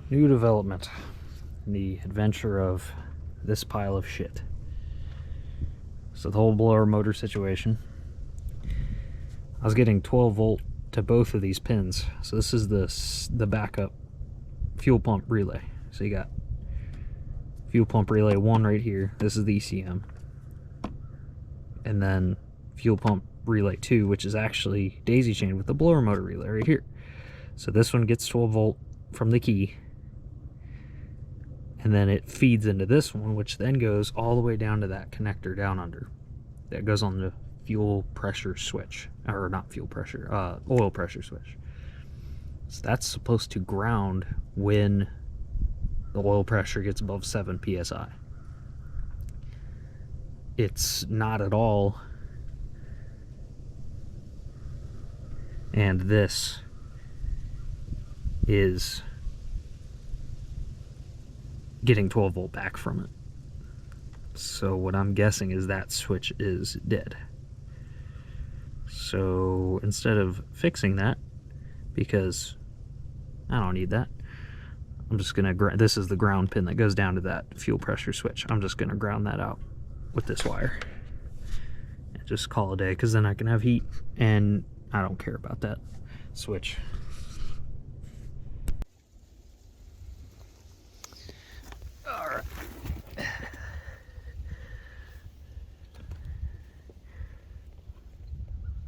New development. The adventure of this pile of shit. So the whole blower motor situation. I was getting 12 volt to both of these pins. So this is the backup fuel pump relay. So you got fuel pump relay 1 right here. This is the ECM. And then fuel pump relay 2, which is actually daisy chained with the blower motor relay right here. So this one gets 12 volt from the key, and then it feeds into this one, which then goes all the way down to that connector down under. That goes on the fuel pressure switch, or not fuel pressure, oil pressure switch. So that's supposed to ground when the oil pressure gets above 7 psi. It's not at all. And this is getting 12 volt back from it. So what I'm guessing is that switch is dead. So instead of fixing that, because I don't need that, I'm just gonna this is the ground pin that goes down to that fuel pressure switch. I'm just gonna ground that out with this wire and just call it a day, because then I can have heat and I don't care about that switch. Alright.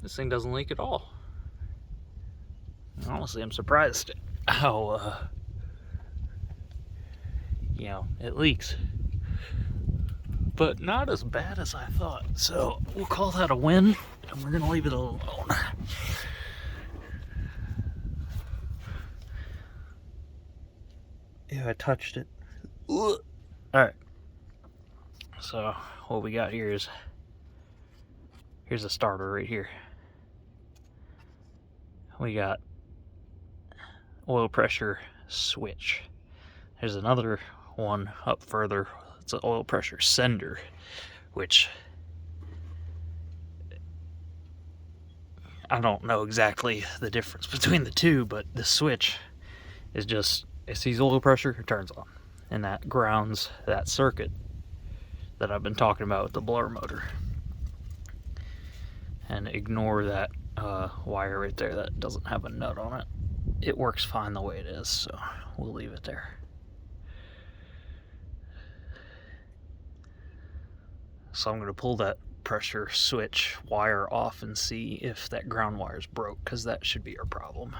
This thing doesn't leak at all. Honestly, I'm surprised how, you know, it leaks. But not as bad as I thought. So we'll call that a win, and we're gonna leave it alone. Yeah, I touched it. Alright. So what we got here is, here's a starter right here. We got oil pressure switch. There's another one up further. It's an oil pressure sender, which I don't know exactly the difference between the two, but the switch is just, it sees oil pressure, it turns on, and that grounds that circuit that I've been talking about with the blower motor. And ignore that wire right there that doesn't have a nut on it. It works fine the way it is, so we'll leave it there. So I'm going to pull that pressure switch wire off and see if that ground wire is broke, because that should be our problem.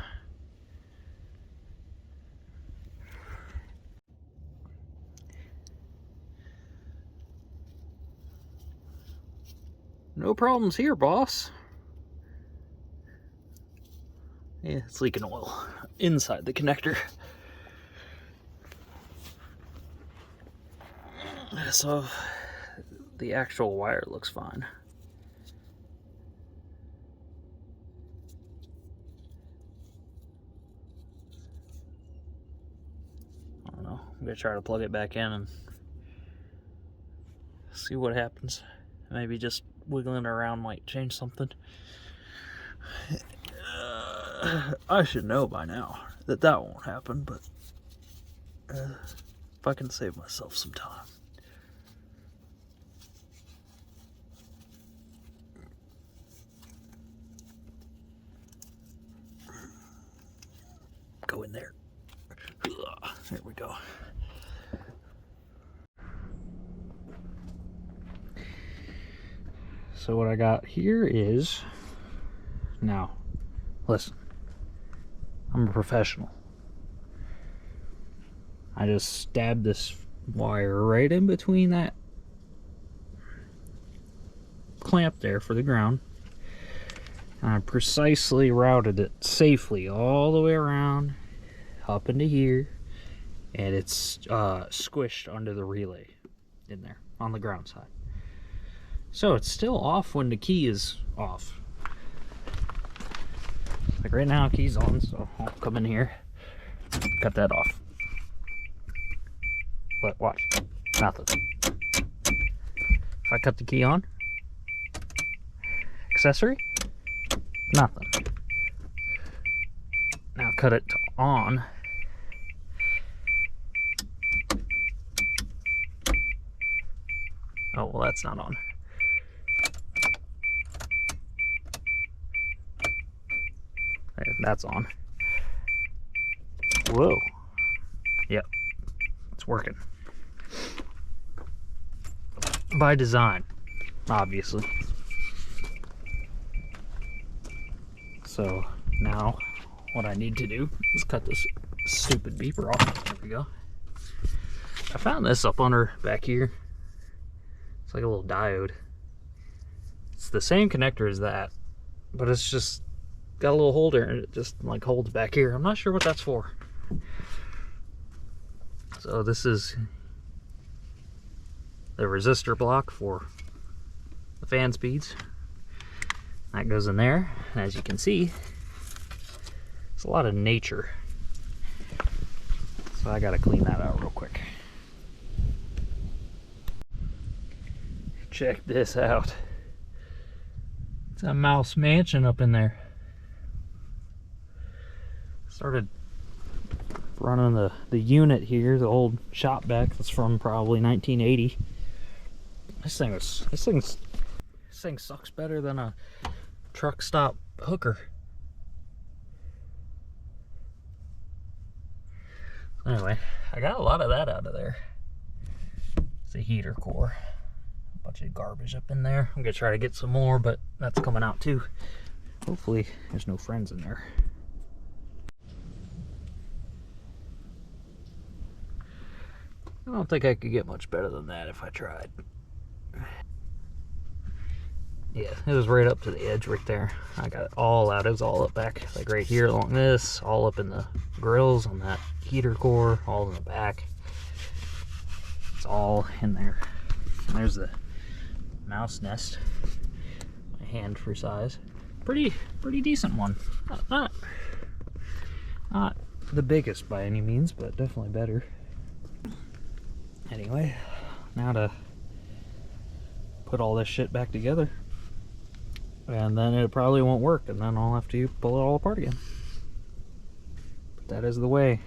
No problems here, boss. Yeah, it's leaking oil inside the connector. So the actual wire looks fine. I don't know. I'm gonna try to plug it back in and see what happens. Maybe just wiggling it around might change something. I should know by now that that won't happen, but if I can save myself some time. Go in there. There we go. So what I got here is, now, listen, I'm a professional. I just stabbed this wire right in between that clamp there for the ground. And I precisely routed it safely all the way around up into here, and it's squished under the relay in there on the ground side. So it's still off when the key is off. Like right now, key's on, so I'll come in here, cut that off. But watch, nothing. If I cut the key on, accessory, nothing. Now cut it to on, Oh, well, that's not on. There, that's on. Whoa. Yep, it's working. By design, obviously. So now what I need to do is cut this stupid beeper off. There we go. I found this up under back here. It's like a little diode. It's the same connector as that, but it's just got a little holder and it just like holds back here. I'm not sure what that's for. So this is the resistor block for the fan speeds. That goes in there, and as you can see, it's a lot of nature. So I gotta clean that out real quick. Check this out. It's a mouse mansion up in there. Started running the unit here, the old shop back that's from probably 1980. This thing sucks better than a truck stop hooker. Anyway, I got a lot of that out of there. It's a heater core. A bunch of garbage up in there. I'm gonna try to get some more, but that's coming out too. Hopefully there's no friends in there. I don't think I could get much better than that if I tried. Yeah, it was right up to the edge right there. I got it all out. It was all up back, like right here along this, all up in the grills on that heater core, all in the back. It's all in there. And there's the mouse nest. My hand for size. Pretty decent one. Not the biggest by any means, but definitely better. Anyway, now to put all this shit back together. And then it probably won't work, and then I'll have to pull it all apart again. But that is the way.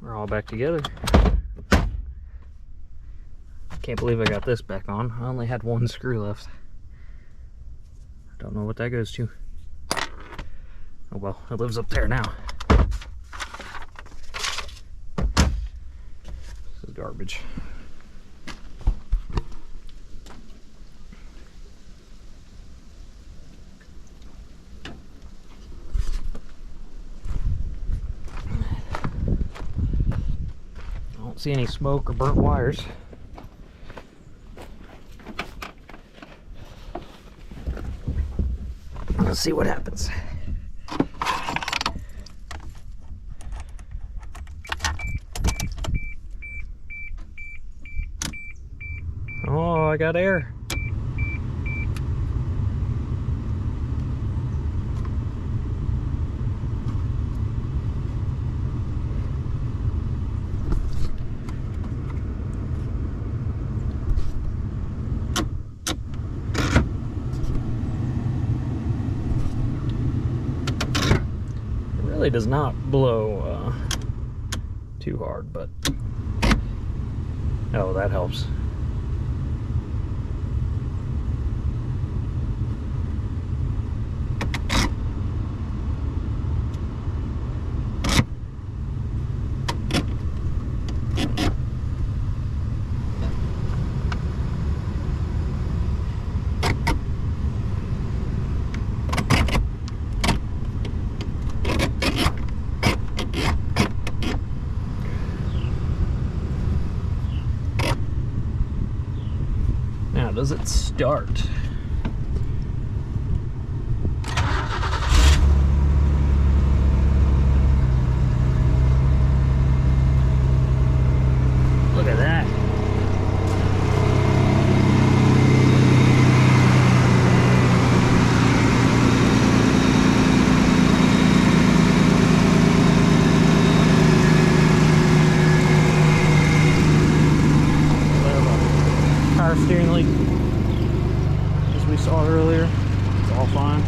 We're all back together. Can't believe I got this back on. I only had one screw left. Don't know what that goes to. Oh well, it lives up there now. This is garbage. Don't see any smoke or burnt wires. Let's see what happens. Oh, I got air. really does not blow too hard, but oh, that helps. Now, does it start? Look at that. Power steering leak, as we saw earlier. It's all fine.